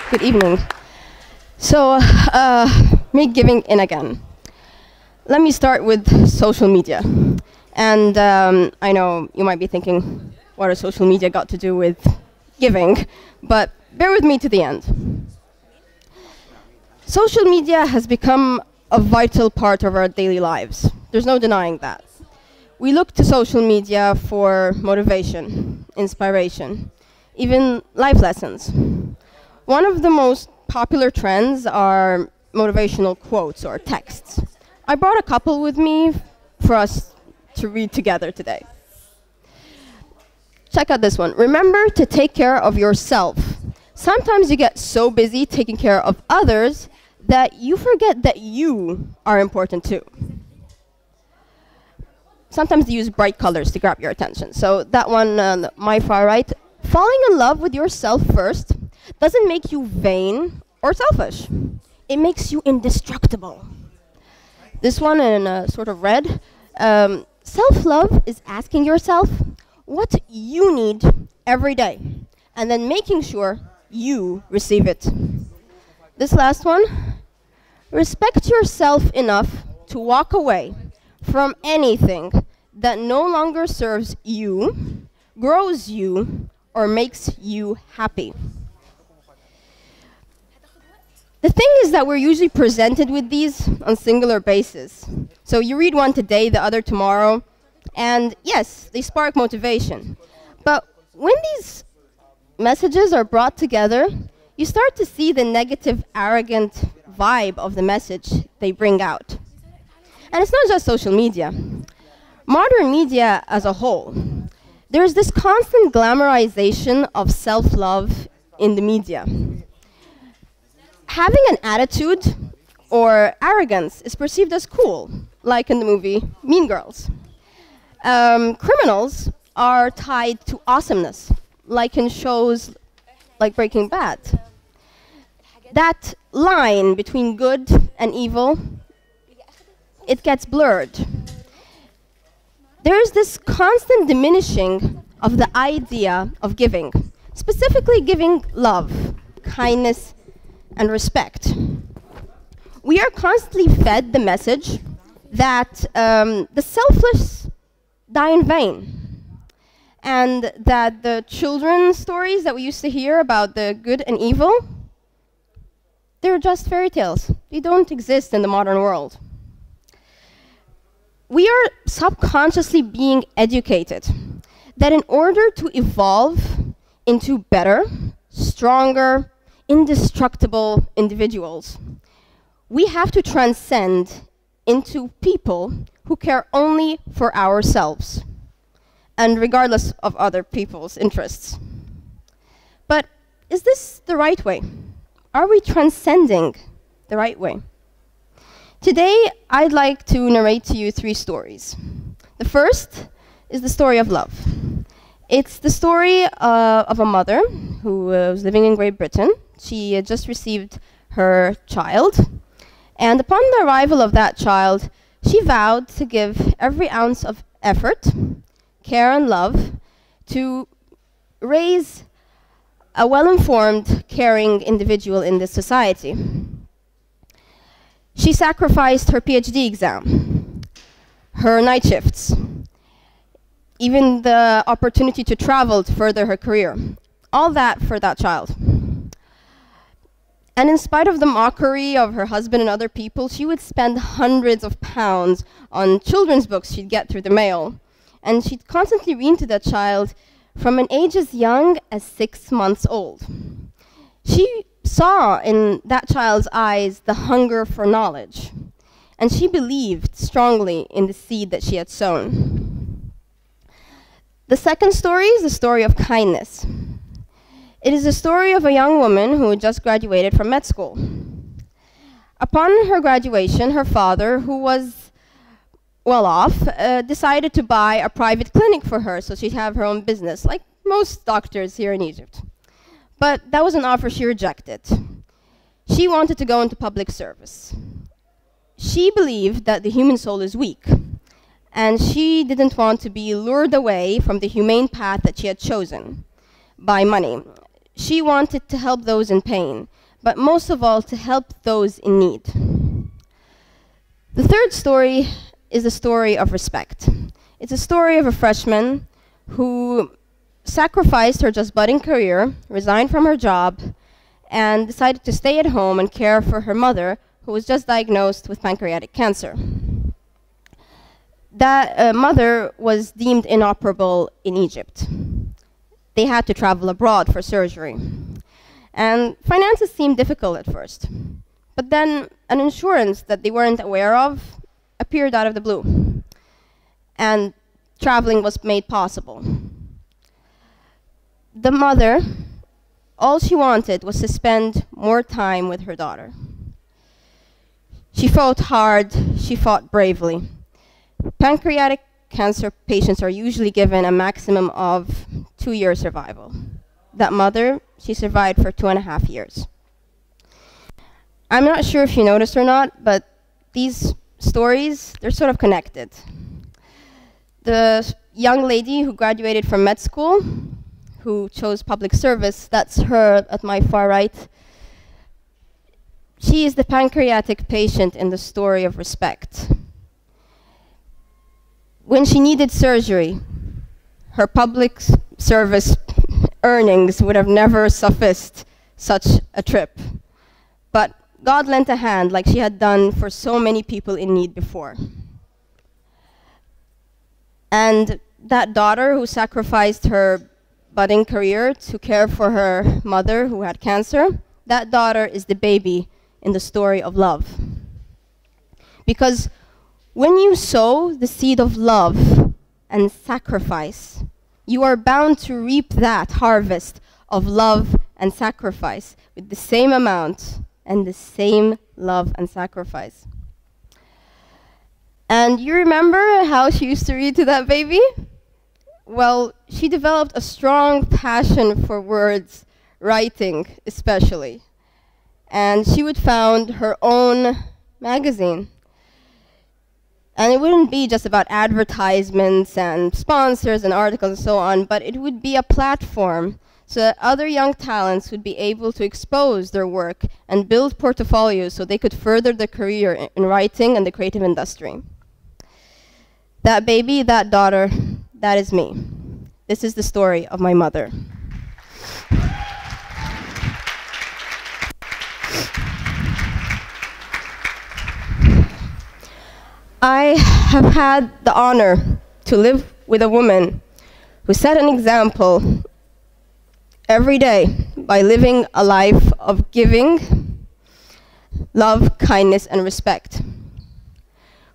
Good evening. So, me giving in again. Let me start with social media. And I know you might be thinking, what has social media got to do with giving? But bear with me to the end. Social media has become a vital part of our daily lives. There's no denying that. We look to social media for motivation, inspiration, even life lessons. One of the most popular trends are motivational quotes or texts. I brought a couple with me for us to read together today. Check out this one. Remember to take care of yourself. Sometimes you get so busy taking care of others that you forget that you are important too. Sometimes they use bright colors to grab your attention. So that one, my far right, falling in love with yourself first doesn't make you vain or selfish. It makes you indestructible. This one in sort of red, self-love is asking yourself what you need every day and then making sure you receive it. This last one, respect yourself enough to walk away from anything that no longer serves you, grows you, or makes you happy. The thing is that we're usually presented with these on singular basis. So you read one today, the other tomorrow, and yes, they spark motivation. But when these messages are brought together, you start to see the negative, arrogant vibe of the message they bring out. And it's not just social media. Modern media as a whole, there's this constant glamorization of self-love in the media. Having an attitude or arrogance is perceived as cool, like in the movie Mean Girls. Criminals are tied to awesomeness, like in shows like Breaking Bad. That line between good and evil, it gets blurred. There is this constant diminishing of the idea of giving, specifically giving love, kindness, and respect. We are constantly fed the message that the selfless die in vain, and that the children's stories that we used to hear about the good and evil, they're just fairy tales. They don't exist in the modern world. We are subconsciously being educated that in order to evolve into better, stronger, indestructible individuals, we have to transcend into people who care only for ourselves and regardless of other people's interests. But is this the right way? Are we transcending the right way? Today, I'd like to narrate to you 3 stories. The first is the story of love. It's the story of a mother who was living in Great Britain. She had just received her child, and upon the arrival of that child, she vowed to give every ounce of effort, care, and love to raise a well-informed, caring individual in this society. She sacrificed her PhD exam, her night shifts, even the opportunity to travel to further her career. All that for that child. And in spite of the mockery of her husband and other people, she would spend hundreds of pounds on children's books she'd get through the mail. And she'd constantly read to that child from an age as young as 6 months old. She saw in that child's eyes the hunger for knowledge, and she believed strongly in the seed that she had sown. The second story is the story of kindness. It is the story of a young woman who had just graduated from med school. Upon her graduation, her father, who was well off, decided to buy a private clinic for her so she'd have her own business, like most doctors here in Egypt. But that was an offer she rejected. She wanted to go into public service. She believed that the human soul is weak, and she didn't want to be lured away from the humane path that she had chosen by money. She wanted to help those in pain, but most of all, to help those in need. The third story is the story of respect. It's a story of a freshman who sacrificed her just budding career, resigned from her job, and decided to stay at home and care for her mother, who was just diagnosed with pancreatic cancer. That mother was deemed inoperable in Egypt. They had to travel abroad for surgery. And finances seemed difficult at first. But then an insurance that they weren't aware of appeared out of the blue. And traveling was made possible. The mother, all she wanted was to spend more time with her daughter. She fought hard, she fought bravely. Pancreatic cancer patients are usually given a maximum of 2-year survival. That mother, she survived for 2.5 years. I'm not sure if you noticed or not, but these stories, they're sort of connected. The young lady who graduated from med school, who chose public service, that's her at my far right. She is the pancreatic patient in the story of respect. When she needed surgery, her public service earnings would have never sufficed such a trip. But God lent a hand like she had done for so many people in need before. And that daughter who sacrificed her budding career to care for her mother who had cancer, that daughter is the baby in the story of love. Because when you sow the seed of love and sacrifice, you are bound to reap that harvest of love and sacrifice with the same amount and the same love and sacrifice. And you remember how she used to read to that baby? Well, she developed a strong passion for words, writing especially. And she would found her own magazine. And it wouldn't be just about advertisements and sponsors and articles and so on, but it would be a platform so that other young talents would be able to expose their work and build portfolios so they could further their career in writing and the creative industry. That baby, that daughter, that is me. This is the story of my mother. I have had the honor to live with a woman who set an example every day by living a life of giving, love, kindness, and respect,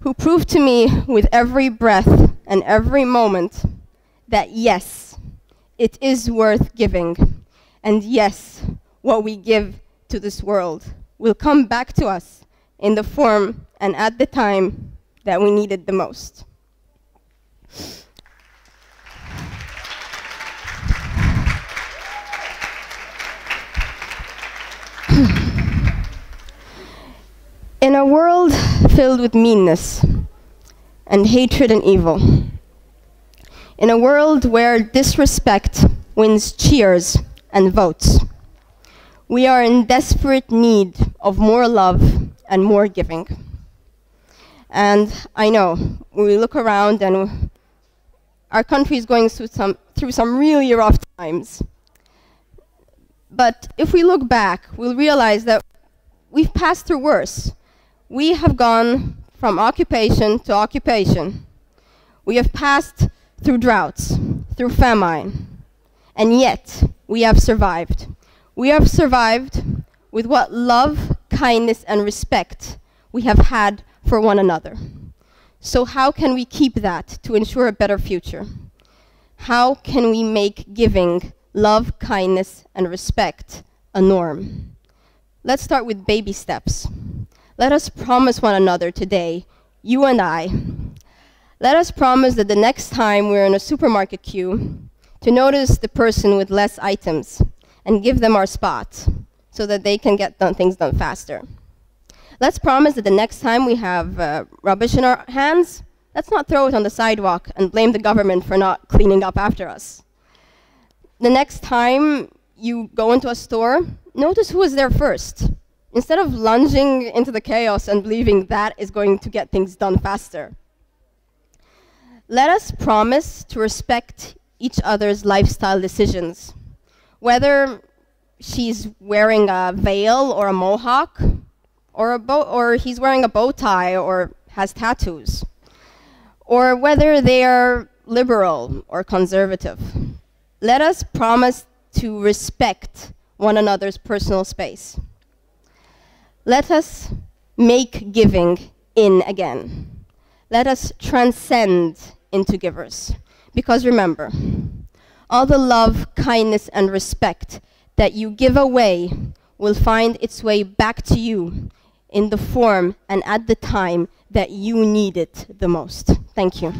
who proved to me with every breath and every moment that yes, it is worth giving, and yes, what we give to this world will come back to us in the form and at the time that we needed the most. In a world filled with meanness and hatred and evil, in a world where disrespect wins cheers and votes, we are in desperate need of more love and more giving. And I know, we look around and our country is going through some really rough times. But if we look back, we'll realize that we've passed through worse. We have gone from occupation to occupation. We have passed through droughts, through famine, and yet we have survived. We have survived with what love, kindness, and respect we have had for one another. So how can we keep that to ensure a better future? How can we make giving, love, kindness, and respect a norm? Let's start with baby steps. Let us promise one another today, you and I, let us promise that the next time we're in a supermarket queue, to notice the person with less items and give them our spot so that they can get things done faster. Let's promise that the next time we have rubbish in our hands, let's not throw it on the sidewalk and blame the government for not cleaning up after us. The next time you go into a store, notice who is there first, instead of lunging into the chaos and believing that is going to get things done faster. Let us promise to respect each other's lifestyle decisions, whether she's wearing a veil or a mohawk, or he's wearing a bow tie or has tattoos, or whether they are liberal or conservative. Let us promise to respect one another's personal space. Let us make giving in again. Let us transcend into givers. Because remember, all the love, kindness, and respect that you give away will find its way back to you in the form and at the time that you need it the most. Thank you.